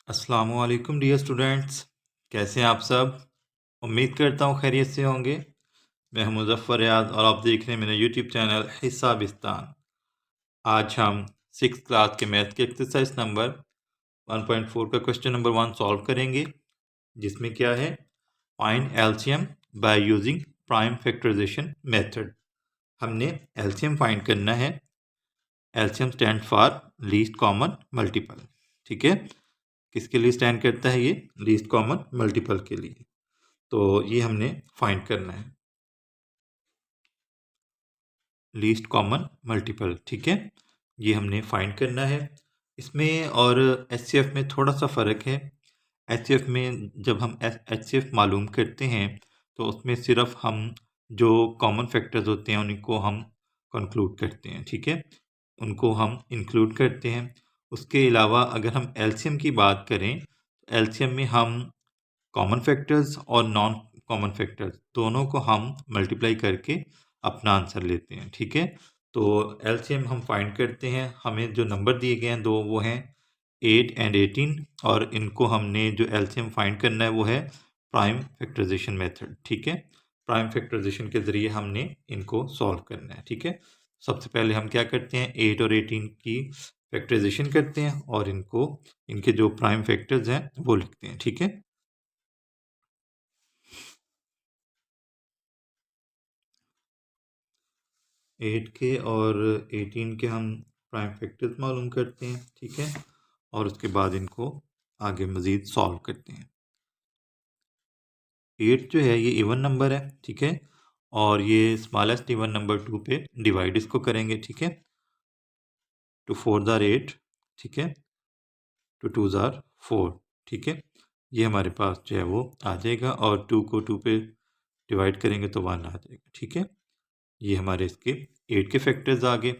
अस्सलामुअलैकुम dear students, कैसे हैं आप सब। उम्मीद करता हूँ खैरियत से होंगे। मैं हूं मुज़फ़्फ़र रियाद और आप देख रहे हैं मेरा यूट्यूब चैनल हिसाबिस्तान। आज हम 6th क्लास के मैथ के एक्सरसाइज नंबर 1.4 का क्वेश्चन नंबर 1 सॉल्व करेंगे, जिसमें क्या है, find LCM by using prime factorisation method. हमने एलसीएम फाइंड करना है। LCM stand for least common multiple. ठीक है, किसके लिए स्टैंड करता है ये? लीस्ट कॉमन मल्टीपल के लिए। तो ये हमने फाइंड करना है, लीस्ट कॉमन मल्टीपल। ठीक है, ये हमने फाइंड करना है। इसमें और एचसीएफ में थोड़ा सा फ़र्क है। एचसीएफ में जब हम एचसीएफ मालूम करते हैं तो उसमें सिर्फ हम जो कॉमन फैक्टर्स होते हैं उनको हम कंक्लूड करते हैं। ठीक है, उनको हम इंक्लूड करते हैं। उसके अलावा अगर हम एलसीएम की बात करें, एलसीएम में हम कॉमन फैक्टर्स और नॉन कॉमन फैक्टर्स दोनों को हम मल्टीप्लाई करके अपना आंसर लेते हैं। ठीक है, तो एलसीएम हम फाइंड करते हैं। हमें जो नंबर दिए गए हैं दो, वो हैं 8 एंड 18, और इनको हमने जो एलसीएम फाइंड करना है वो है प्राइम फैक्टराइजेशन मेथड। ठीक है, प्राइम फैक्टराइजेशन के ज़रिए हमने इनको सॉल्व करना है। ठीक है, सबसे पहले हम क्या करते हैं, 8 और 18 की फैक्टराइजेशन करते हैं और इनको, इनके जो प्राइम फैक्टर्स हैं वो लिखते हैं। ठीक है, 8 के और 18 के हम प्राइम फैक्टर्स मालूम करते हैं। ठीक है, और उसके बाद इनको आगे मज़ीद सॉल्व करते हैं। 8 जो है ये इवन नंबर है। ठीक है, और ये स्मॉलेस्ट इवन नंबर 2 पे डिवाइड इसको करेंगे। ठीक है, 2 4 ज़ार 8। ठीक है, 2 2 ज़ार 4। ठीक है, ये हमारे पास जो है वो आ जाएगा, और 2 को 2 पे डिवाइड करेंगे तो 1 आ जाएगा। ठीक है, ये हमारे इसके 8 के फैक्टर्स आ गए।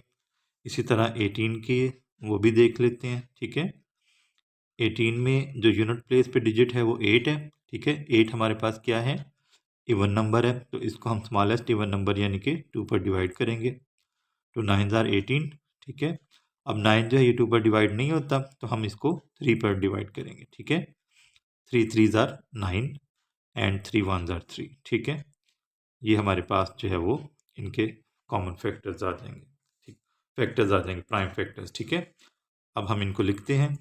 इसी तरह 18 के वो भी देख लेते हैं। ठीक है, 18 में जो यूनिट प्लेस पे डिजिट है वो 8 है। ठीक है, 8 हमारे पास क्या है, इवन नंबर है, तो इसको हम स्मॉलेस्ट इवन नंबर यानी कि 2 पर डिवाइड करेंगे। तो 9 ज़ार 18। ठीक है, अब 9 जो है ये 2 पर डिवाइड नहीं होता, तो हम इसको 3 पर डिवाइड करेंगे। ठीक है, 3 3 ज़ार 9 एंड 3 1 ज़ार 3। ठीक है, ये हमारे पास जो है वो इनके कॉमन फैक्टर्स आ जाएंगे। ठीक, फैक्टर्स आ जाएंगे, प्राइम फैक्टर्स। ठीक है, अब हम इनको लिखते हैं।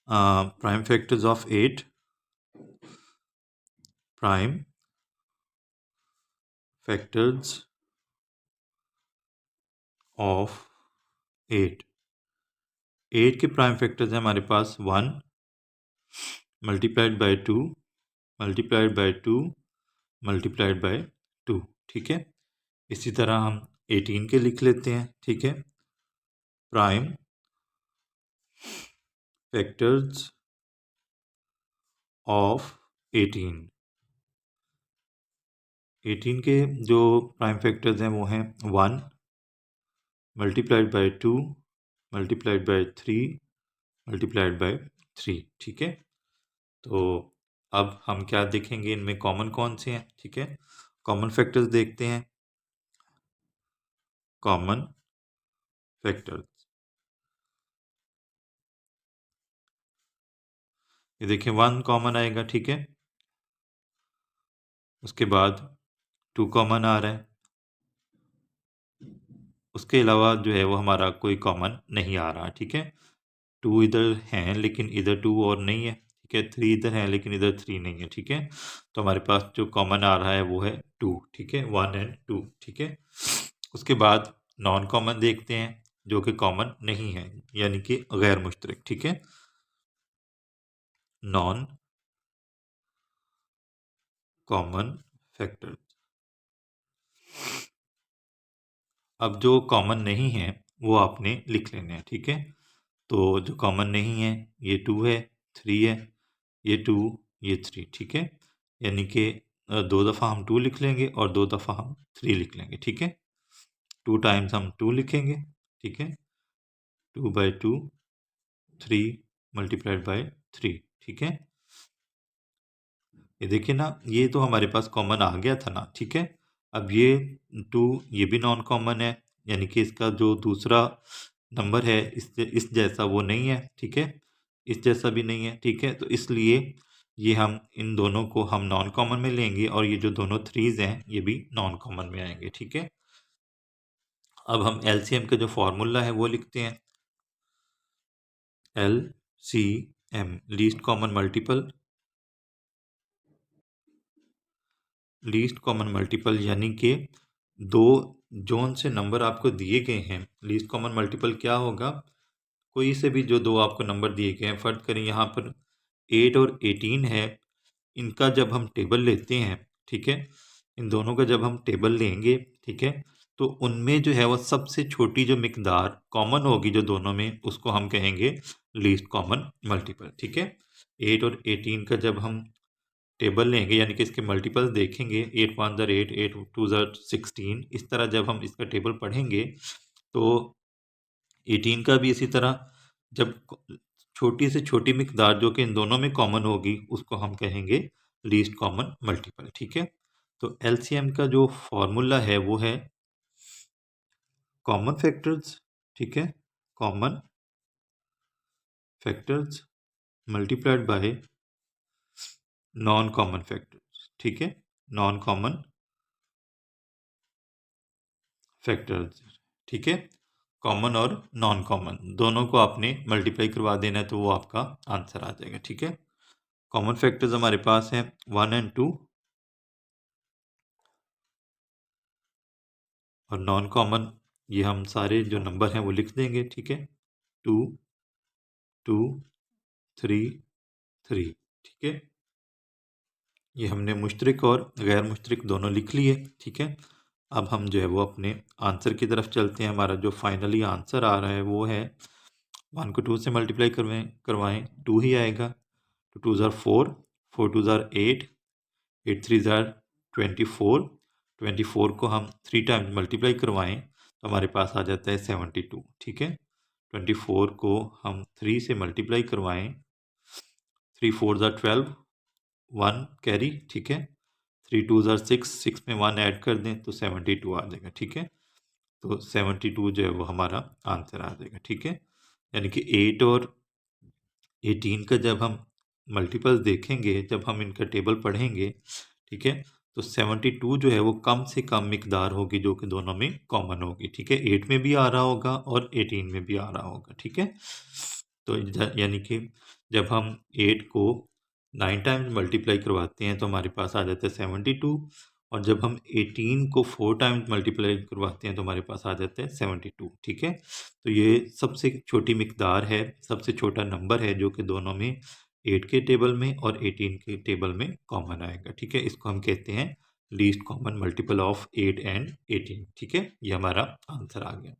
Prime factors of 8, prime factors of 8। 8 के प्राइम फैक्टर्स हैं हमारे पास 1 multiplied by 2 multiplied by 2 multiplied by 2। ठीक है, इसी तरह हम 18 के लिख लेते हैं। ठीक है, प्राइम फैक्टर्स ऑफ 18। 18 के जो प्राइम फैक्टर्स हैं वो हैं 1 multiplied by 2 multiplied by 3 multiplied by 3। ठीक है, तो अब हम क्या देखेंगे, इनमें कॉमन कौन से हैं। ठीक है, कॉमन फैक्टर्स देखते हैं। कॉमन फैक्टर्स, ये देखिए 1 कॉमन आएगा। ठीक है, उसके बाद 2 कॉमन आ रहा है, उसके अलावा जो है वो हमारा कोई कॉमन नहीं आ रहा। ठीक है, 2 इधर हैं लेकिन इधर 2 और नहीं है। ठीक है, 3 इधर है लेकिन इधर 3 नहीं है। ठीक है, तो हमारे पास जो कॉमन आ रहा है वो है 2। ठीक है, 1 एंड 2। ठीक है, उसके बाद नॉन कॉमन देखते हैं, जो कि कॉमन नहीं है यानी कि गैर मुश्तरक। ठीक है, नॉन कॉमन फैक्टर। अब जो कॉमन नहीं है वो आपने लिख लेने हैं। ठीक है, तो जो कॉमन नहीं है ये 2 है, 3 है, ये 2, ये 3। ठीक है, यानी कि 2 दफ़ा हम 2 लिख लेंगे और 2 दफ़ा हम 3 लिख लेंगे। ठीक है, 2 टाइम्स हम 2 लिखेंगे। ठीक है, 2 बाई 2, 3 मल्टीप्लाइड बाई 3। ठीक है, ये देखिए ना, ये तो हमारे पास कॉमन आ गया था ना। ठीक है, अब ये 2 ये भी नॉन कॉमन है, यानी कि इसका जो दूसरा नंबर है इस जैसा वो नहीं है। ठीक है, इस जैसा भी नहीं है, ठीक है। तो इसलिए ये हम इन दोनों को हम नॉन कॉमन में लेंगे और ये जो दोनों थ्रीज हैं ये भी नॉन कॉमन में आएंगे, ठीक है। अब हम एलसीएम का जो फॉर्मूला है वो लिखते हैं। LCM least common multiple, least common multiple यानी कि दो जोन से नंबर आपको दिए गए हैं, लीस्ट कॉमन मल्टीपल क्या होगा, कोई से भी जो दो आपको नंबर दिए गए हैं, फर्ज करें यहाँ पर 8 और 18 है, इनका जब हम टेबल लेते हैं, ठीक है, इन दोनों का जब हम टेबल लेंगे, ठीक है, तो उनमें जो है वो सबसे छोटी जो मिकदार कॉमन होगी जो दोनों में, उसको हम कहेंगे लीस्ट कॉमन मल्टीपल, ठीक है। 8 और 18 का जब हम टेबल लेंगे यानी कि इसके मल्टीपल्स देखेंगे, 8 1 ज़र 8, 8 2 ज़र 16, इस तरह जब हम इसका टेबल पढ़ेंगे तो 18 का भी इसी तरह, जब छोटी से छोटी मिकदार जो कि इन दोनों में कॉमन होगी उसको हम कहेंगे लीस्ट कॉमन मल्टीपल, ठीक है। तो एलसीएम का जो फॉर्मूला है वो है कॉमन फैक्टर्स, ठीक है, common factors multiplied by non common factors, ठीक है, नॉन कॉमन फैक्टर्स, ठीक है। कॉमन और नॉन कॉमन दोनों को आपने मल्टीप्लाई करवा देना है तो वो आपका आंसर आ जाएगा, ठीक है। कॉमन फैक्टर्स हमारे पास हैं 1 और 2, और नॉन कॉमन ये हम सारे जो नंबर हैं वो लिख देंगे, ठीक है, 2 2 3 3, ठीक है। ये हमने मुश्तरिक और गैर मुश्तरिक दोनों लिख लिए, ठीक है। अब हम जो है वो अपने आंसर की तरफ चलते हैं। हमारा जो फाइनली आंसर आ रहा है वो है 1 को 2 से मल्टीप्लाई करवाएं 2 ही आएगा, तो 2 ज़ार 4, 4 2 ज़ार 8, 8 3 ज़ार 24, 24 को हम 3 टाइम्स मल्टीप्लाई करवाएं तो हमारे पास आ जाता है 72, ठीक है। 24 को हम 3 से मल्टीप्लाई करवाएं, 3 4 ज़ार 12, 1 कैरी, ठीक है, 3 2 ज़ार 6, 6 में 1 ऐड कर दें तो 72 आ जाएगा, ठीक है। तो 72 जो है वो हमारा आंसर आ जाएगा, ठीक है। यानी कि 8 और 18 का जब हम मल्टीपल्स देखेंगे, जब हम इनका टेबल पढ़ेंगे, ठीक है, तो 72 जो है वो कम से कम मिकदार होगी जो कि दोनों में कॉमन होगी, ठीक है। 8 में भी आ रहा होगा और 18 में भी आ रहा होगा, ठीक है। तो यानी कि जब हम 8 को 9 टाइम्स मल्टीप्लाई करवाते हैं तो हमारे पास आ जाता है 72, और जब हम 18 को 4 टाइम्स मल्टीप्लाई करवाते हैं तो हमारे पास आ जाता है 72, ठीक है। तो ये सबसे छोटी मिकदार है, सबसे छोटा नंबर है जो कि दोनों में 8 के टेबल में और 18 के टेबल में कॉमन आएगा, ठीक है। इसको हम कहते हैं least common multiple of 8 and 18, ठीक है। ये हमारा आंसर आ गया।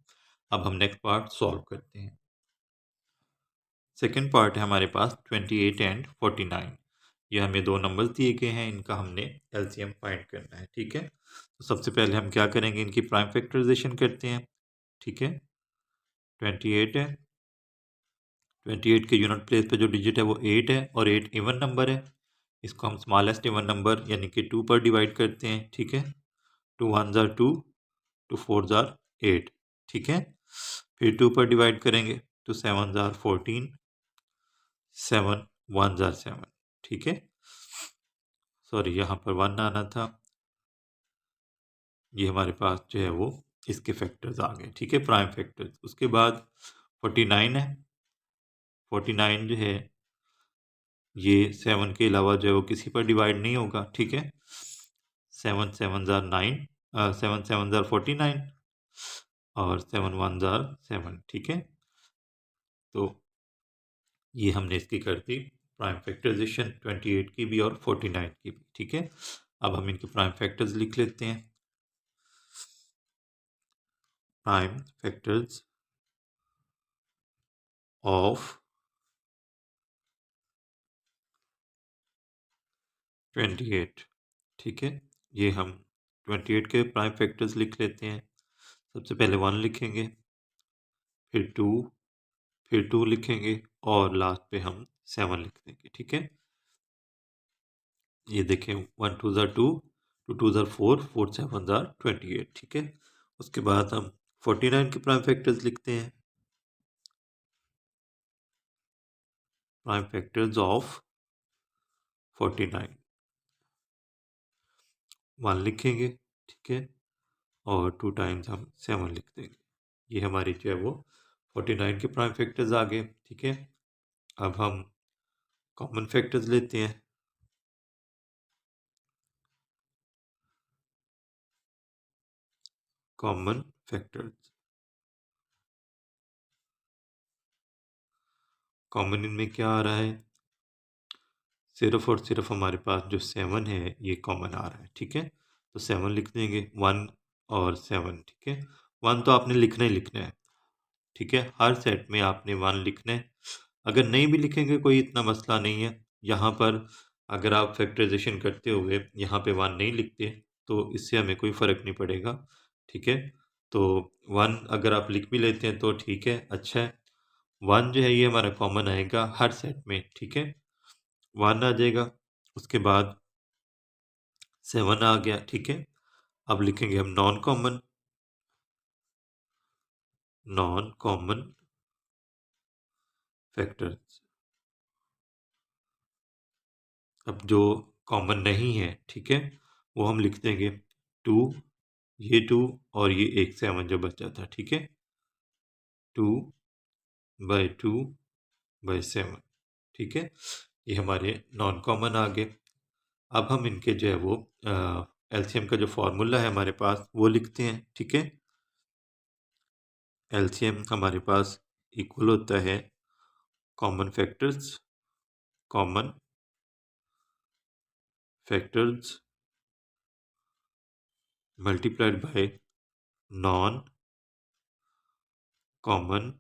अब हम नेक्स्ट पार्ट सॉल्व करते हैं। सेकेंड पार्ट है हमारे पास 28 एंड 49। ये हमें दो नंबर्स दिए गए हैं, इनका हमने एलसीएम फाइंड करना है, ठीक है। तो सबसे पहले हम क्या करेंगे, इनकी प्राइम फैक्टराइजेशन करते हैं, ठीक है। 28 है, 28 के यूनिट प्लेस पे जो डिजिट है वो 8 है और 8 इवन नंबर है। इसको हम स्मॉलेस्ट इवन नंबर यानी कि 2 पर डिवाइड करते हैं, ठीक है। 2 1 ज़ार 2, 2 4 ज़ार 8, ठीक है। फिर 2 पर डिवाइड करेंगे तो 7 ज़ार 14, 7 1 ज़ार 7, ठीक है। सॉरी यहाँ पर 1 आना था, ये हमारे पास जो है वो इसके फैक्टर्स आ गए, ठीक है, प्राइम फैक्टर्स। उसके बाद 49 है, 49 जो है ये 7 के अलावा जो है वो किसी पर डिवाइड नहीं होगा, ठीक है। 7 7 ज़ार 9, 7 7 ज़ार 49 और 7 1 ज़ार 7, ठीक है। तो ये हमने इसकी कर दी प्राइम फैक्टराइजेशन 28 की भी और 49 की भी, ठीक है। अब हम इनके प्राइम फैक्टर्स लिख लेते हैं। प्राइम फैक्टर्स ऑफ 28, ठीक है। ये हम 28 के प्राइम फैक्टर्स लिख लेते हैं। सबसे पहले 1 लिखेंगे, फिर 2, फिर 2 लिखेंगे और लास्ट पे हम 7 लिख देंगे, ठीक है। ये देखें 1 2 ज़ार 2, 2 2 ज़ार 4, 4 7 ज़ार 28, ठीक है। उसके बाद हम 49 के प्राइम फैक्टर्स लिखते हैं। प्राइम फैक्टर्स ऑफ 49, 1 लिखेंगे, ठीक है, और 2 टाइम्स हम 7 लिख देंगे। ये हमारी जो है वो 49 के प्राइम फैक्टर्स आ गए, ठीक है। अब हम कॉमन फैक्टर्स लेते हैं। कॉमन फैक्टर्स, कॉमन इनमें क्या आ रहा है, सिर्फ और सिर्फ हमारे पास जो 7 है ये कॉमन आ रहा है, ठीक है। तो 7 लिख देंगे, 1 और 7, ठीक है। 1 तो आपने लिखना ही लिखना है, ठीक है, हर सेट में आपने 1 लिखना है। अगर नहीं भी लिखेंगे कोई इतना मसला नहीं है। यहाँ पर अगर आप फैक्टराइजेशन करते हुए यहाँ पे 1 नहीं लिखते तो इससे हमें कोई फ़र्क नहीं पड़ेगा, ठीक है। तो 1 अगर आप लिख भी लेते हैं तो ठीक है, अच्छा है। 1 जो है ये हमारा कॉमन आएगा हर सेट में, ठीक है, 1 आ जाएगा। उसके बाद 7 आ गया, ठीक है। अब लिखेंगे हम non common, non common factors. अब जो कॉमन नहीं है, ठीक है, वो हम लिख देंगे 2, ये 2 और ये एक 7 जो बचा था, ठीक है, 2/2/7, ठीक है। ये हमारे नॉन कॉमन आ गए। अब हम इनके जो है वो एलसीएम का जो फार्मूला है हमारे पास वो लिखते हैं, ठीक है। एलसीएम हमारे पास इक्वल होता है common factors, common factors multiplied by non common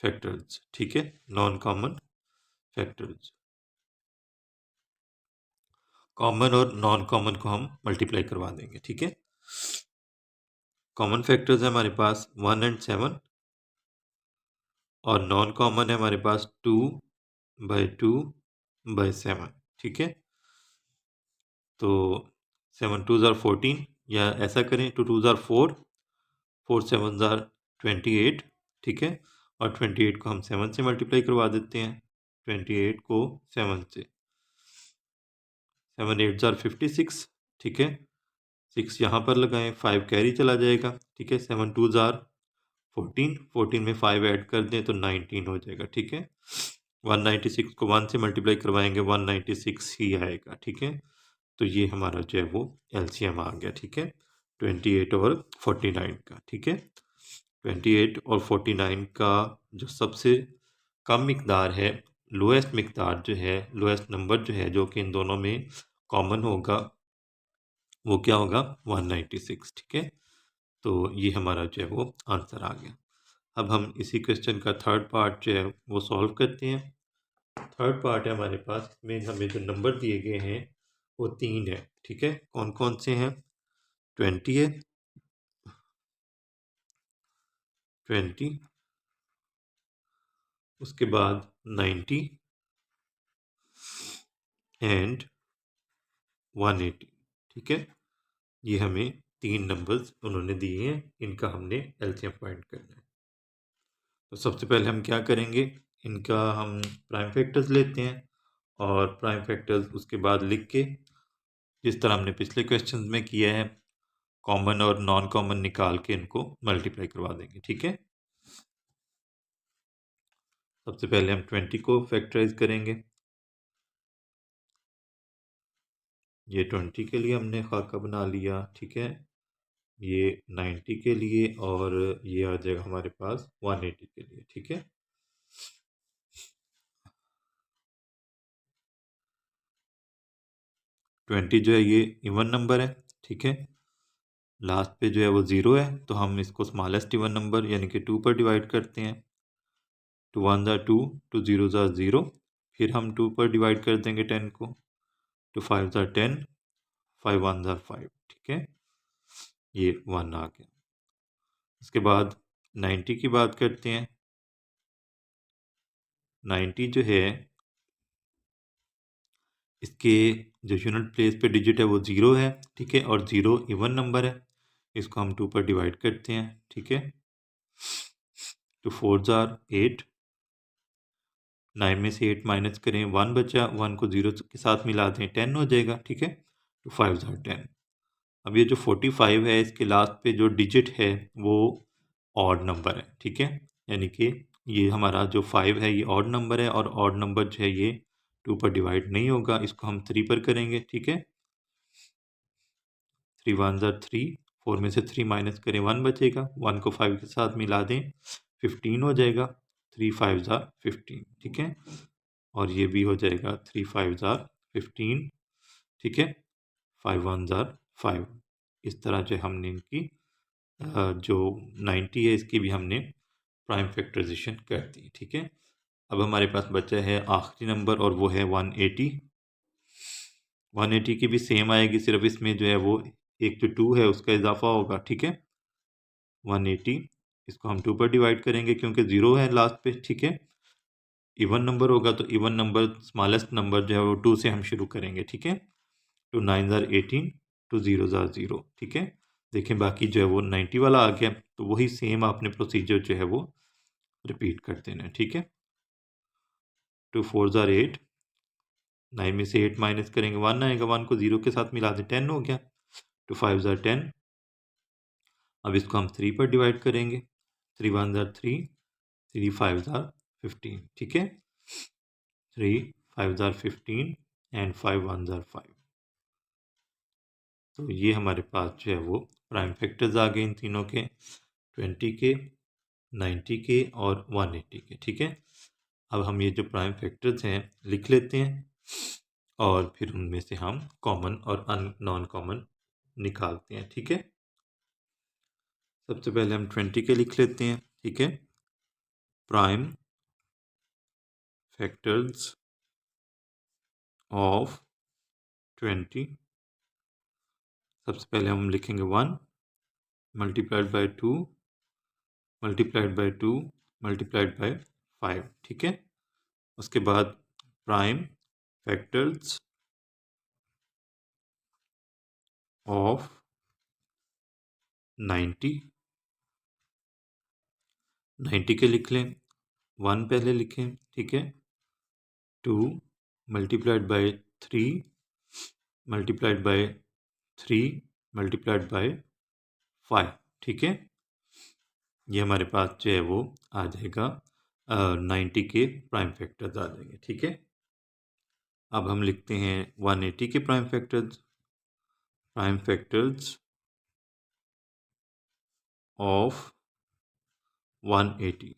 factors, ठीक है, नॉन कॉमन फैक्टर्स। कॉमन और नॉन कॉमन को हम मल्टीप्लाई करवा देंगे, ठीक है। कॉमन फैक्टर्स है हमारे पास 1 एंड 7 और नॉन कॉमन है हमारे पास 2/2/7, ठीक है। तो 7 2 ज़ार 14, या ऐसा करें 2 2 ज़ार 4, 4 7 ज़ार 28, ठीक है, और 28 को हम 7 से मल्टीप्लाई करवा देते हैं, 28 को 7 से, 7 8 ज़ार 56, ठीक है, 6 यहाँ पर लगाएं, 5 कैरी चला जाएगा, ठीक है, 7 2 ज़ार 14, 14 में 5 ऐड कर दें तो 19 हो जाएगा, ठीक है। 196 को 1 से मल्टीप्लाई करवाएंगे 196 ही आएगा, ठीक है। तो ये हमारा जो है वो एलसीएम आ गया, ठीक है, 28 और 49 का, ठीक है। 28 और 49 का जो सबसे कम मिकदार है, लोएस्ट मिकदार जो है, लोएस्ट नंबर जो है जो कि इन दोनों में कॉमन होगा, वो क्या होगा, 196, ठीक है। तो ये हमारा जो है वो आंसर आ गया। अब हम इसी क्वेश्चन का थर्ड पार्ट जो है वो सॉल्व करते हैं। थर्ड पार्ट है हमारे पास, इसमें हमें जो नंबर दिए गए हैं वो 3 है, ठीक है। कौन कौन से हैं, 20 है, 20, उसके बाद 90 एंड 180, ठीक है। ये हमें 3 नंबर्स उन्होंने दिए हैं, इनका हमने एलसीएम फाइंड करना है। तो सबसे पहले हम क्या करेंगे, इनका हम प्राइम फैक्टर्स लेते हैं और प्राइम फैक्टर्स उसके बाद लिख के, जिस तरह हमने पिछले क्वेश्चन में किया है, कॉमन और नॉन कॉमन निकाल के इनको मल्टीप्लाई करवा देंगे, ठीक है। सबसे पहले हम 20 को फैक्टराइज करेंगे। ये 20 के लिए हमने खाका बना लिया, ठीक है, ये 90 के लिए और ये आ जाएगा हमारे पास 180 के लिए, ठीक है। ट्वेंटी जो है ये इवन नंबर है, ठीक है, लास्ट पे जो है वो 0 है, तो हम इसको स्मॉलेस्ट इवन नंबर यानी कि 2 पर डिवाइड करते हैं। 2 1 ज़ा 2, 2 0 ज़ा 0, फिर हम 2 पर डिवाइड कर देंगे 10 को, 2 5 ज़ा 10, 5 1 ज़ा 5, ठीक है, ये 1 आ गया। उसके बाद 90 की बात करते हैं। 90 जो है इसके जो यूनिट प्लेस पे डिजिट है वो 0 है, ठीक है, और 0 इवन नंबर है, इसको हम 2 पर डिवाइड करते हैं, ठीक है। 2 4 ज़ार 8, 9 में से 8 माइनस करें, 1 बचा, 1 को 0 के साथ मिला दें, 10 हो जाएगा, ठीक है। तो 5 ज़ार 10। अब ये जो 45 है इसके लास्ट पे जो डिजिट है वो ऑड नंबर है, ठीक है। यानी कि ये हमारा जो 5 है ये ऑड नंबर है, और ऑड नंबर जो है ये 2 पर डिवाइड नहीं होगा, इसको हम 3 पर करेंगे, ठीक है। 3 1 ज़ार 3, 4 में से 3 माइनस करें, 1 बचेगा, 1 को 5 के साथ मिला दें, 15 हो जाएगा। 3 5 ज़ार 15, ठीक है। और ये भी हो जाएगा 3 5 ज़ार 15, ठीक है। 5 1 ज़ार 5। इस तरह जो हमने इनकी जो 90 है इसकी भी हमने प्राइम फैक्टराइजेशन कर दी, ठीक है। अब हमारे पास बचा है आखिरी नंबर और वो है 180। 180 की भी सेम आएगी, सिर्फ इसमें जो है वो एक जो 2 है उसका इजाफा होगा, ठीक है। 180 इसको हम 2 पर डिवाइड करेंगे क्योंकि 0 है लास्ट पे, ठीक है। इवन नंबर होगा तो इवन नंबर स्मॉलेस्ट नंबर जो है वो 2 से हम शुरू करेंगे, ठीक है। तो 9 ज़ार 18, तो 0 ज़ार 0, ठीक है। देखें बाकी जो है वो 90 वाला आ गया, तो वही सेम आपने प्रोसीजर जो है वो रिपीट कर देना है, ठीक है। 2 4 ज़ार 8, 9 में से 8 माइनस करेंगे, 1 आएगा, 1 को 0 के साथ मिला दें, 10 हो गया। तो 5 ज़ार 10। अब इसको हम 3 पर डिवाइड करेंगे, 3 1 ज़ार 3, 3 5 ज़ार 15, ठीक है। 3 5 ज़ार 15 एंड 5 1 ज़ार 5। तो ये हमारे पास जो है वो प्राइम फैक्टर्स आ गए इन तीनों के, 20 के, 90 के और 180 के, ठीक है। अब हम ये जो प्राइम फैक्टर्स हैं लिख लेते हैं और फिर उनमें से हम कॉमन और नॉन कॉमन निकालते हैं, ठीक है। सबसे पहले हम 20 के लिख लेते हैं, ठीक है। प्राइम फैक्टर्स ऑफ 20, सबसे पहले हम लिखेंगे 1 multiplied by 2 multiplied by 2 multiplied by 5, ठीक है। उसके बाद प्राइम फैक्टर्स ऑफ 90, 90 के लिख लें, 1 पहले लिखें, ठीक है। 2 multiplied by 3 multiplied by 3 multiplied by 5, ठीक है। ये हमारे पास जो है वो आ जाएगा 90 के प्राइम फैक्टर्स आ जाएंगे, ठीक है। अब हम लिखते हैं 180 के प्राइम फैक्टर्स ऑफ 180।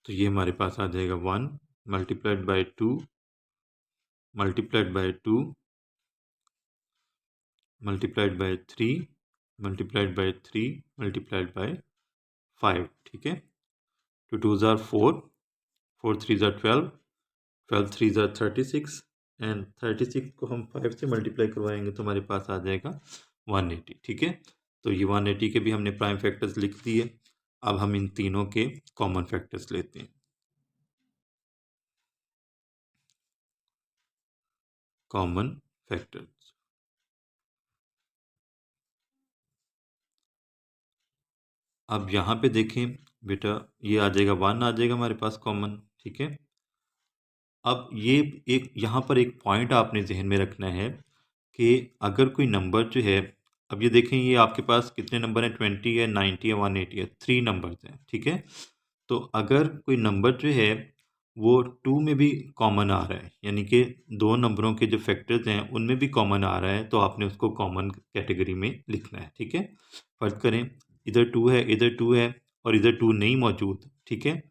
तो ये हमारे पास आ जाएगा 1 multiplied by 2 multiplied by 2 multiplied by 3 multiplied by 3 multiplied by 5, ठीक है। तो 2 ज़ार 4, 4 3 ज़ार 12, 12 3 ज़ार 36 एंड 36 को हम 5 से मल्टीप्लाई करवाएंगे तो हमारे पास आ जाएगा 180, ठीक है। तो ये 180 के भी हमने प्राइम फैक्टर्स लिख दिए। अब हम इन तीनों के कॉमन फैक्टर्स लेते हैं। कॉमन फैक्टर्स, अब यहाँ पे देखें बेटा, ये आ जाएगा 1 आ जाएगा हमारे पास कॉमन, ठीक है। अब ये एक यहाँ पर एक पॉइंट आपने जहन में रखना है कि अगर कोई नंबर जो है, अब ये देखें ये आपके पास कितने नंबर हैं, 20 है, 90 है, 180 है, 3 नंबर्स हैं, ठीक है। तो अगर कोई नंबर जो है वो 2 में भी कॉमन आ रहा है, यानी कि दो नंबरों के जो फैक्टर्स हैं उनमें भी कॉमन आ रहा है, तो आपने उसको कॉमन कैटेगरी में लिखना है, ठीक है। फर्ज करें इधर 2 है, इधर 2 है और इधर 2 नहीं मौजूद, ठीक है।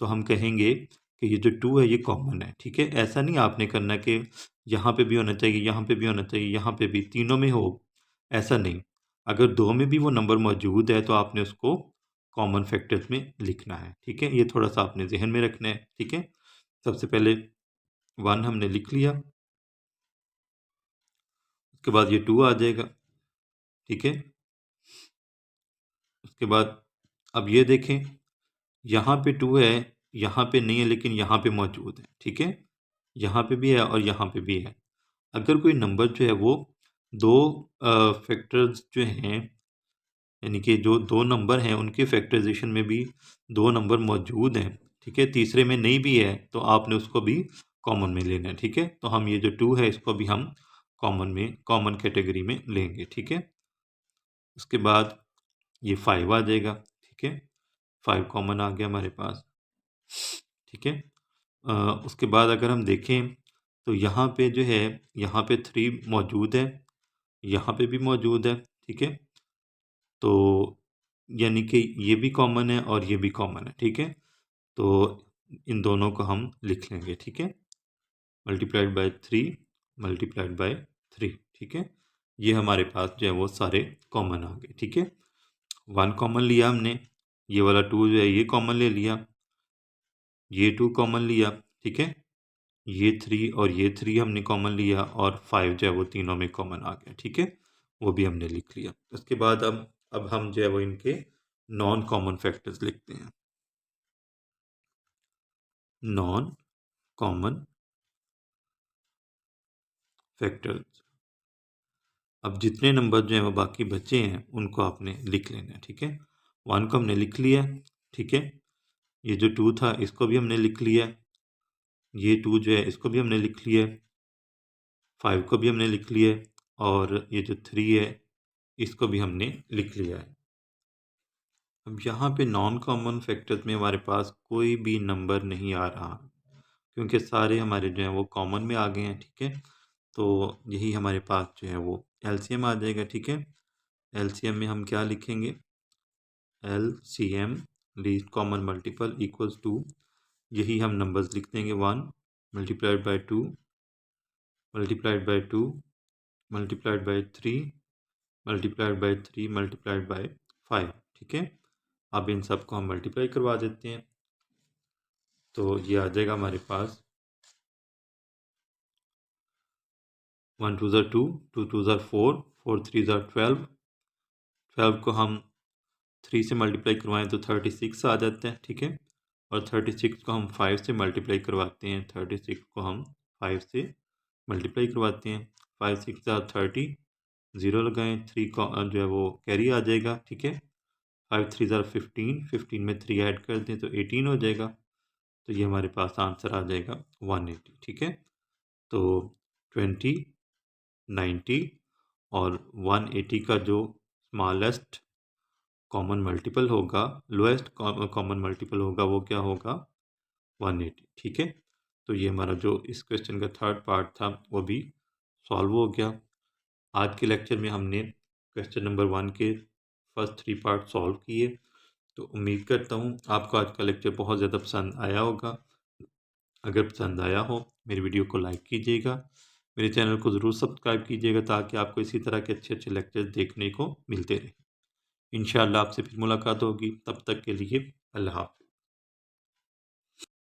तो हम कहेंगे कि ये जो 2 है ये कॉमन है, ठीक है। ऐसा नहीं आपने करना कि यहाँ पे भी होना चाहिए, यहाँ पे भी होना चाहिए, यहाँ पे भी, तीनों में हो, ऐसा नहीं। अगर दो में भी वो नंबर मौजूद है तो आपने उसको कॉमन फैक्टर्स में लिखना है, ठीक है। ये थोड़ा सा आपने जहन में रखना है, ठीक है। सबसे पहले 1 हमने लिख लिया, उसके बाद ये 2 आ जाएगा, ठीक है। उसके बाद अब ये देखें यहाँ पे 2 है, यहाँ पे नहीं है लेकिन यहाँ पे मौजूद है, ठीक है। यहाँ पे भी है और यहाँ पे भी है। अगर कोई नंबर जो है वो दो फैक्टर्स जो हैं, यानी कि जो दो नंबर हैं उनके फैक्टराइजेशन में भी दो नंबर मौजूद हैं, ठीक है। तीसरे में नहीं भी है तो आपने उसको भी कॉमन में लेना है, ठीक है। तो हम ये जो 2 है इसको भी हम कॉमन कैटेगरी में लेंगे, ठीक है। उसके बाद ये 5 आ जाएगा, ठीक है। 5 कॉमन आ गया हमारे पास, ठीक है। उसके बाद अगर हम देखें तो यहाँ पे जो है, यहाँ पे 3 मौजूद है, यहाँ पे भी मौजूद है, ठीक है। तो यानी कि ये भी कॉमन है और ये भी कॉमन है, ठीक है। तो इन दोनों को हम लिख लेंगे, ठीक है। मल्टीप्लाइड बाय 3 मल्टीप्लाइड बाय 3, ठीक है। ये हमारे पास जो है वो सारे कॉमन आ गए, ठीक है। 1 कॉमन लिया हमने, ये वाला 2 जो है ये कॉमन ले लिया, ये 2 कॉमन लिया, ठीक है। ये 3 और ये 3 हमने कॉमन लिया और 5 जो है वो तीनों में कॉमन आ गया, ठीक है। वो भी हमने लिख लिया। उसके बाद अब हम जो है वो इनके नॉन कॉमन फैक्टर्स लिखते हैं। Non common factors. अब जितने नंबर जो हैं वो बाकी बचे हैं उनको आपने लिख लेना है, ठीक है। 1 को हमने लिख लिया, ठीक है। ये जो 2 था इसको भी हमने लिख लिया, ये 2 जो है इसको भी हमने लिख लिया, 5 को भी हमने लिख लिया और ये जो 3 है इसको भी हमने लिख लिया है। अब यहाँ पे नॉन कॉमन फैक्टर्स में हमारे पास कोई भी नंबर नहीं आ रहा क्योंकि सारे हमारे जो हैं वो कॉमन में आ गए हैं, ठीक है। तो यही हमारे पास जो है वो एलसीएम आ जाएगा, ठीक है। एलसीएम में हम क्या लिखेंगे, LCM least common multiple equals to, यही हम नंबर्स लिख देंगे 1 multiplied by 2 multiplied by 2 multiplied by 3 multiplied by 3 multiplied by 5, ठीक है। अब इन सब को हम मल्टीप्लाई करवा देते हैं तो ये आ जाएगा हमारे पास 1 2 ज़ा 2 2 2 ज़ा 4 4 3 ज़ा 12 12 को हम 3 से मल्टीप्लाई करवाएं तो 36 आ जाता है, ठीक है। और 36 को हम 5 से मल्टीप्लाई करवाते हैं, 36 को हम 5 से मल्टीप्लाई करवाते हैं। 5 6 ज़ा 30, 0 लगाएं, 3 को जो है वो कैरी आ जाएगा, ठीक है। 5 3 ज़ा 15, 15 में 3 ऐड कर दें तो 18 हो जाएगा। तो ये हमारे पास आंसर आ जाएगा 180, ठीक है। तो 20 90 और 180 का जो स्मॉलेस्ट कॉमन मल्टीपल होगा, लोएस्ट कॉमन मल्टीपल होगा वो क्या होगा, 180, ठीक है। तो ये हमारा जो इस क्वेश्चन का थर्ड पार्ट था वो भी सॉल्व हो गया। आज के लेक्चर में हमने क्वेश्चन नंबर 1 के फर्स्ट 3 पार्ट सॉल्व किए। तो उम्मीद करता हूँ आपको आज का लेक्चर बहुत ज़्यादा पसंद आया होगा। अगर पसंद आया हो मेरी वीडियो को लाइक कीजिएगा, मेरे चैनल को ज़रूर सब्सक्राइब कीजिएगा ताकि आपको इसी तरह के अच्छे अच्छे लेक्चर्स देखने को मिलते रहें। इंशाअल्लाह आपसे फिर मुलाकात होगी, तब तक के लिए अल्लाह हाफ़िज़।